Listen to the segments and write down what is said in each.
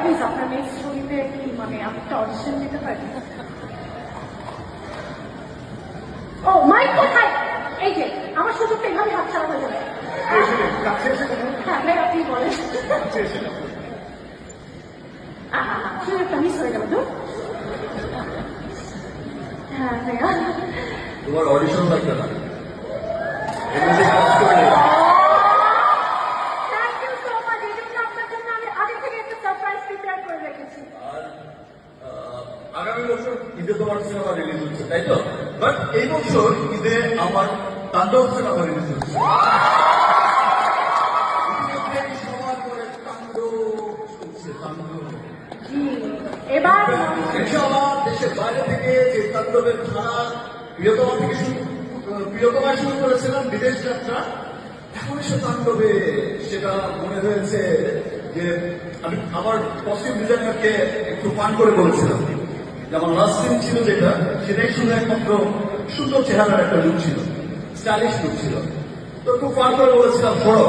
Please আপনার next ছবিতে কি মানে আমি একটা অডিশন দিতে পারি? ও মাইক কোথায়? এই যে আমার সুযোগটা এভাবে হাত ছাড়া হয়ে যাবে। হ্যাঁ ভাই আপনি বলেন। সুযোগটা মিস হয়ে গেল তো। হ্যাঁ ভাইয়া তোমার অডিশন লাগবে না, এমনিতে কাজ করলে। Thank you so much. এই জন্য আপনার জন্য আমি আগে থেকে একটা সারপ্রাইজ প্রিপেয়ার করে রেখেছি। আর আগামী বছর ঈদে তোমার সিনেমা রিলিজ হচ্ছে, তাই তো? বাট এই বছর ঈদে আমার তাণ্ডব সিনেমা রিলিজ হচ্ছে। সবার করে তাণ্ডব চলছে, তাণ্ডব। জি এবার ইনশাআল্লাহ দেশের বাইরে থেকে যে তাণ্ডবের ধারা প্রিয়তমায় শুরু করেছিলাম বিদেশ যাত্রা, এখন এসে তাণ্ডবে সেটা মনে হয়েছে যে আমি আমার কস্টিউম ডিজাইনারকে একটু ফান করে বলেছিলাম যে আমার লাস্ট সিন ছিল যেটা, সেটাই শুধু একমাত্র সুন্দর চেহারার একটা লুক ছিল, স্টাইলিশ লুক ছিল। তো খুব ফান করে বলেছিলাম ধরো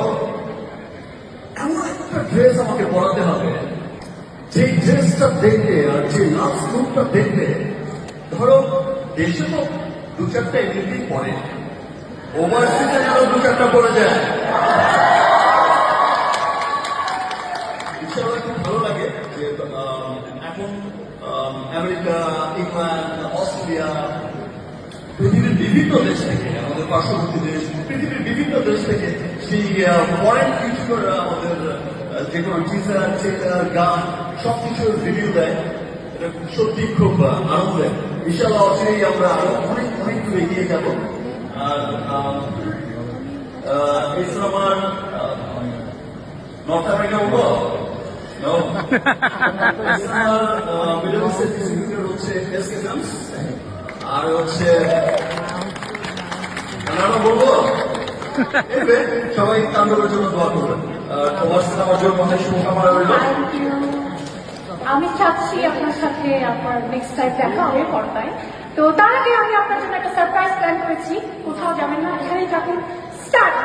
এমন একটা ড্রেস আমাকে পরাতে হবে যে ড্রেসটা দেখলে আর যে লাস্ট লুকটা দেখলে, ধরো দেশে তো দু চারটা এমনিতেই পরে, ওভারসিজে যেন দু চারটা পড়ে যায়। ইনশাআল্লাহ খুব ভালো লাগে যে এখন আমেরিকা, ইংল্যান্ড, অস্ট্রেলিয়া, পৃথিবীর বিভিন্ন দেশ থেকে, আমাদের পার্শ্ববর্তী দেশ, পৃথিবীর বিভিন্ন দেশ থেকে সেই ফরেন ক্রিয়েটররা আমাদের যে কোনো টিজার, ট্রেলার, গান সবকিছু রিভিউ দেয়। এটা সত্যি খুব আনন্দের। ইনশাআল্লাহ অচিরেই আমরা আরো অনেক অনেক দূর এগিয়ে যাব। আর এই সিনেমার নর্থ আমেরিকা হবো মিডল ইস্টের ডিস্ট্রিবিউটর হচ্ছে এসকে ফিল্মস, আর হচ্ছে বলবো সবাই তাণ্ডবের জন্য দোয়া করবেন। তোমার সিনেমার জন্য অনেক শুভকামনা রইল। Thank you. আমি চাচ্ছি আপনার সাথে আপনার নেক্সট টাইম দেখা হবে পর্দায়। তো তার আগে আমি আপনার জন্য একটা সারপ্রাইজ প্ল্যান করেছি। কোথাও যাবেন না, এখানেই থাকুন। স্টার্ট।